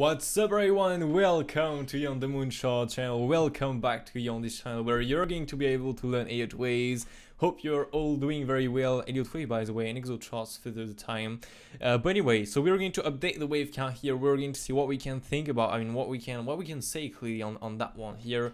What's up everyone, welcome to you on the Moonchart channel, welcome back to you on this channel where you're going to be able to learn Elliott Waves. Hope you're all doing very well. Elliott Waves, by the way, and Exo charts for the time. But anyway, so we're going to update the wave count here. We're going to see what we can think about, what we can say clearly on that one here.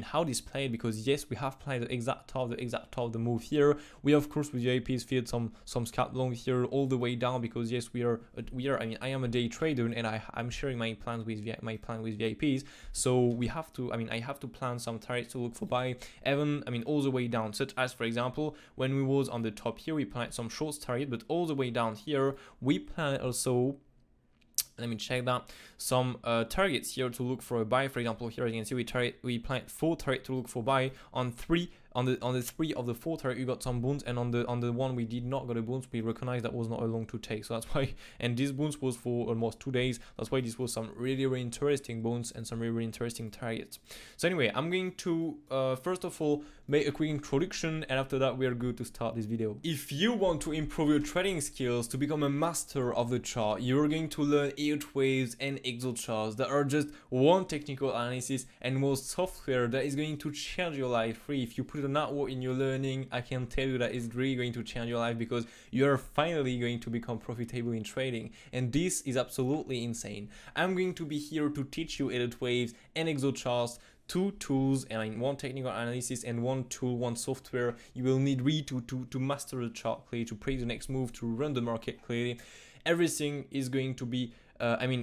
How this played, because yes, we have played the exact top of the move here. We of course with VIPs filled some scalp long here all the way down, because yes, I am a day trader and I'm sharing my plans with VIPs. So we have to, I have to plan some targets to look for buy, even all the way down, such as for example when we was on the top here we planned some short target, but all the way down here we planned also, let me check that, some targets here to look for a buy. For example, here as you can see we planned 4 target to look for buy. On the 3 of the 4 target we got some boons, and on the one we did not get a boons, we recognized that was not a long to take. So that's why, and this boons was for almost 2 days. That's why this was some really interesting boons and some really interesting targets. So anyway, I'm going to first of all make a quick introduction, and after that we are good to start this video. If you want to improve your trading skills to become a master of the chart, you're going to learn Elliott Waves and Exo charts that are just one technical analysis and more software that is going to change your life free. If you put a network in your learning, I can tell you that it's really going to change your life, because you're finally going to become profitable in trading, and this is absolutely insane. I'm going to be here to teach you Elliott Waves and Exo charts, 2 tools, and one technical analysis and 1 tool, 1 software you will need really to master the chart clearly, to predict the next move, to run the market clearly. Everything is going to be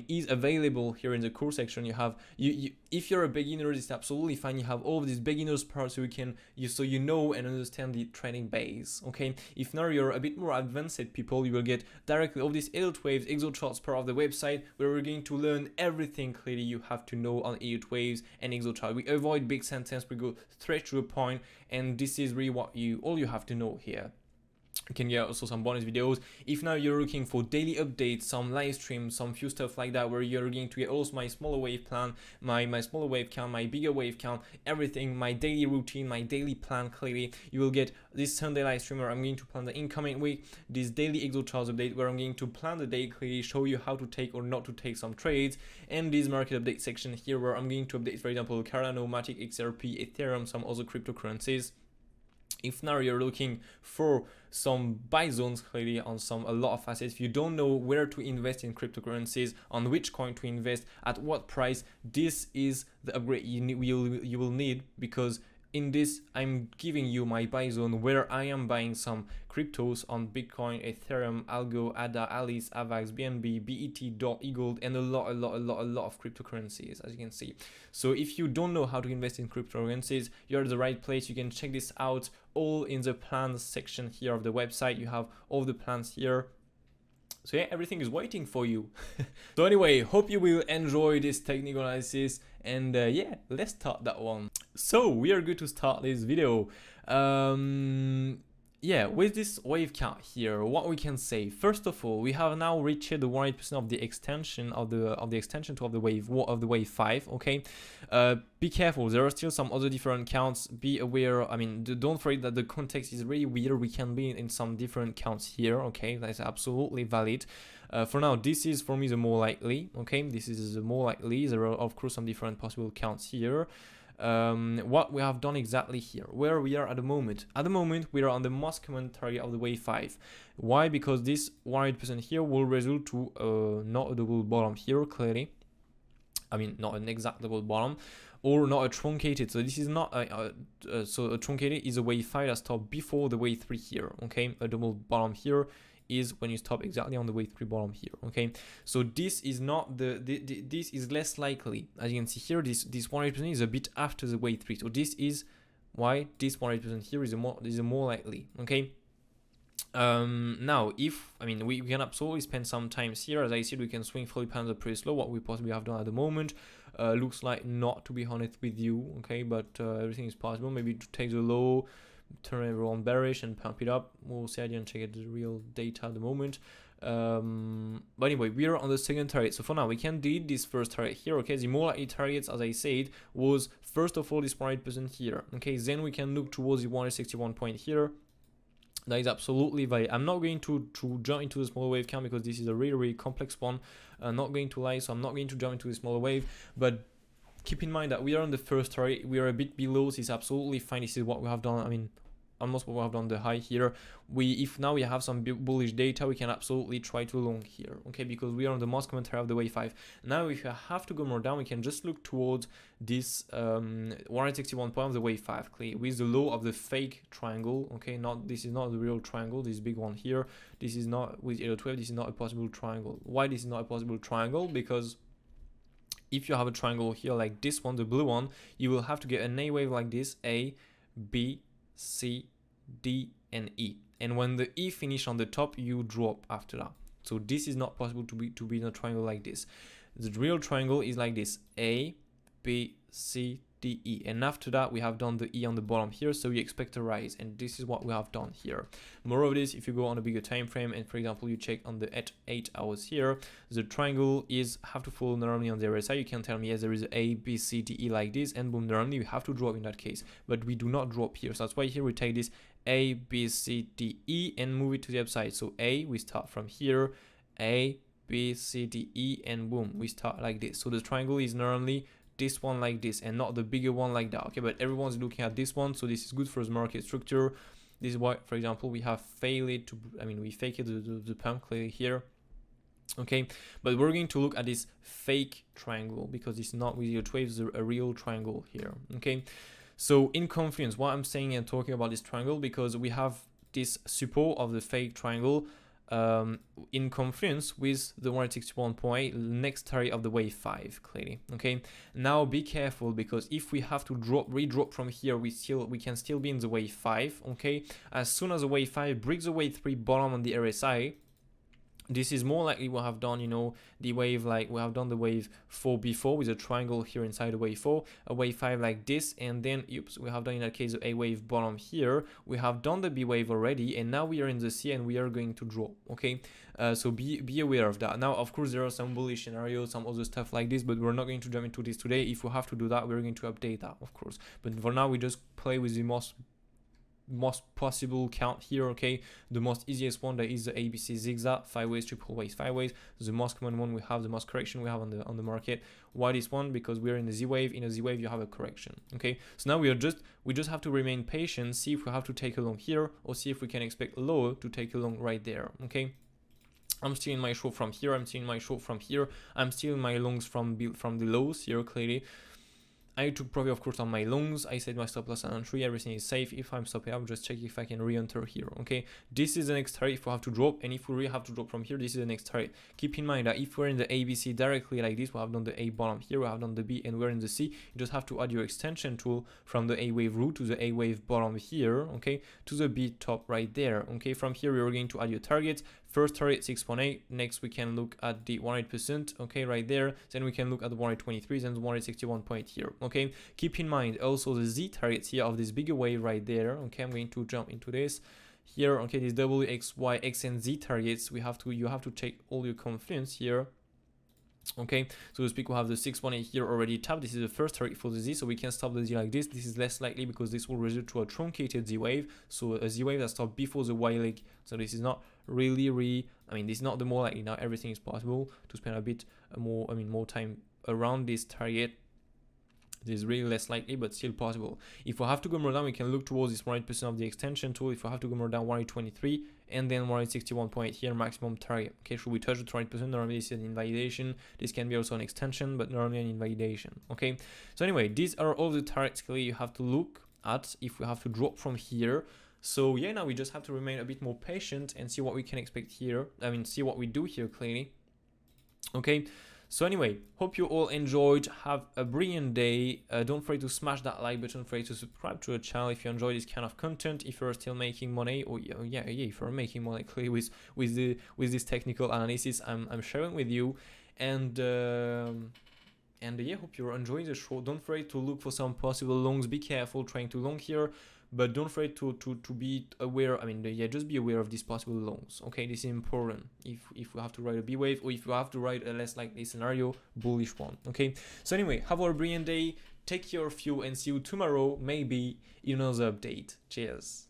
is available here in the course section. You have if you're a beginner, it's absolutely fine. You have all of these beginners parts, so you know and understand the trading base. Okay, if now you're a bit more advanced people, you will get directly all these Elliott Waves, Exo charts part of the website, where we're going to learn everything clearly you have to know on Elliott Waves and Exo chart. We avoid big sentence, we go straight to the point, and this is really what all you have to know here. You can get also some bonus videos if now you're looking for daily updates, some live streams, some few stuff like that, where you're going to get also my smaller wave plan, my smaller wave count, my bigger wave count, everything, my daily routine, my daily plan clearly. You will get this Sunday live stream where I'm going to plan the incoming week, this daily Exo charts update where I'm going to plan the day clearly, show you how to take or not to take some trades, and this market update section here where I'm going to update, for example, Cardano, Matic, XRP, Ethereum, some other cryptocurrencies. If now you're looking for some buy zones clearly on a lot of assets, if you don't know where to invest in cryptocurrencies, on which coin to invest, at what price, this is the upgrade you will need, because in this I'm giving you my buy zone where I am buying some cryptos on Bitcoin, Ethereum, Algo, ADA, Alice, AVAX, BNB, BET, DOT, eGold, and a lot of cryptocurrencies, as you can see. So if you don't know how to invest in cryptocurrencies, you're at the right place. You can check this out all in the plans section here of the website. You have all the plans here. So yeah, everything is waiting for you. So anyway, hope you will enjoy this technical analysis, and yeah, let's start that one. So we are good to start this video. Yeah, with this wave count here, what we can say, first of all, we have now reached the 100% of the extension of the extension to the wave 5. Okay, be careful, there are still some other different counts. Be aware, don't forget that the context is really weird. We can be in some different counts here. Okay, that's absolutely valid. For now, this is for me the more likely. Okay, this is the more likely. There are of course some different possible counts here. What we have done exactly here, where we are at the moment. At the moment, we are on the most common target of the wave 5. Why? Because this 100% here will result to not a double bottom here, clearly. Not an exact double bottom, or not a truncated. So this is not so a truncated is a wave 5 that stopped before the wave 3 here. Okay, a double bottom here is when you stop exactly on the wave 3 bottom here. Okay, so this is not this is less likely. As you can see here, this 100% is a bit after the wave 3. So this is why this 100% here is more likely. Okay. Now if we can absolutely spend some time here. As I said, we can swing fully pounds up pretty slow, what we possibly have done at the moment. Looks like not, to be honest with you. Okay, but everything is possible. Maybe to take the low, turn everyone bearish and pump it up. We'll see. I didn't check the real data at the moment. But anyway, we are on the second target. So for now, we can delete this first target here. Okay, the more likely targets, as I said, was first of all this 100% here. Okay, then we can look towards the 161 point here. That is absolutely valid. I'm not going to jump into the smaller wave count because this is a really complex one. Not going to lie, so I'm not going to jump into the smaller wave, but keep in mind that we are on the first target. We are a bit below. This is absolutely fine. This is what we have done. I mean, almost what we have done the high here. If now we have some bullish data, we can absolutely try to long here, okay, because we are on the most common area of the wave 5. Now if you have to go more down, we can just look towards this 161 point of the wave 5 clear with the low of the fake triangle, okay. This is not the real triangle, this big one here. This is not with Elliott Wave. This is not a possible triangle. Why this is not a possible triangle? Because if you have a triangle here like this one, the blue one, you will have to get an A wave like this, A, B, C, D, and E. And when the E finish on the top, you drop after that. So this is not possible to be in a triangle like this. The real triangle is like this: A, B, C, D, E. And after that, we have done the E on the bottom here, so we expect a rise. And this is what we have done here. More of this, if you go on a bigger time frame, and for example, you check on the 8 hours here, the triangle have to follow normally on the RSI. You can tell me, yes, there is A, B, C, D, E like this, and boom, normally we have to drop in that case. But we do not drop here. So that's why here we take this A, B, C, D, E and move it to the upside. So A, we start from here, A, B, C, D, E, and boom, we start like this. So the triangle is normally this one like this and not the bigger one like that, okay. But everyone's looking at this one, so this is good for the market structure. This is why, for example, we have failed to, we faked the pump clearly here, okay. But we're going to look at this fake triangle because it's not with Elliott Waves, a real triangle here, okay. So in confluence, why I'm saying and talking about this triangle, because we have this support of the fake triangle in confluence with the 161.8 next target of the wave 5 clearly, okay. Now be careful, because if we have to redrop from here, we can still be in the wave 5, okay. As soon as the wave 5 breaks the wave 3 bottom on the RSI, this is more likely we'll have done, the wave, like we have done the wave 4 before with a triangle here inside the wave 4, a wave 5 like this, and then we have done in that case a wave bottom here. We have done the B wave already, and now we are in the C and we are going to drop, okay. So be aware of that. Now of course there are some bullish scenarios, some other stuff like this, but we're not going to jump into this today. If we have to do that, we're going to update that, of course, but for now we just play with the most possible count here, okay. The most easiest one, that is the ABC zigzag, 5 ways, triple ways, 5 ways, the most common one we have, the most correction we have on the market. Why this one? Because we're in the Z wave. In a Z wave you have a correction, okay. So now we just have to remain patient, see if we have to take a long here, or see if we can expect lower to take a long right there, okay. I'm still in my short from here, I'm still in my short from here, I'm still in my longs from the lows here clearly. I took profit, of course, on my longs. I set my stop loss on entry. Everything is safe. If I'm stopping up, just check if I can re-enter here, okay. This is the next target if we have to drop, and if we really have to drop from here, this is the next target. Keep in mind that if we're in the ABC directly like this, we have done the A bottom here, we have done the B, and we're in the C. You just have to add your extension tool from the A wave root to the A wave bottom here, okay, to the B top right there, okay. From here, we're going to add your targets. First target 6.8. Next we can look at the 100%, okay, right there. Then we can look at the 123, then the 161 point here, okay. Keep in mind also the Z targets here of this bigger wave right there, okay. I'm going to jump into this here, okay. These W, X, Y, X, and Z targets, you have to take all your confluence here, okay. So to speak, we have the 618 here already tapped. This is the first target for the Z, so we can stop the Z like this. This is less likely because this will result to a truncated Z wave, so a Z wave that stopped before the Y leg. So this is not really this is not the more likely. Now everything is possible to spend a bit more time around this target. This is really less likely, but still possible. If we have to go more down, we can look towards this 100% of the extension tool. If we have to go more down, 123 and then 161.8 here, maximum target. Okay, should we touch the 20%? Normally this is an invalidation. This can be also an extension, but normally an invalidation. Okay, so anyway, these are all the targets you have to look at if we have to drop from here. So yeah, now we just have to remain a bit more patient and see what we can expect here. See what we do here clearly. Okay. So anyway, hope you all enjoyed. Have a brilliant day. Don't forget to smash that like button. Don't forget to subscribe to the channel if you enjoy this kind of content. If you're still making money, or if you're making money clearly with this technical analysis I'm sharing with you, and hope you're enjoying the show. Don't forget to look for some possible longs. Be careful trying to long here, but don't forget to be aware. Just be aware of these possible longs. Okay, this is important. If we have to ride a B wave, or if we have to ride a less likely scenario, bullish one. Okay. So anyway, have a brilliant day. Take care of you, and see you tomorrow, maybe in another update. Cheers.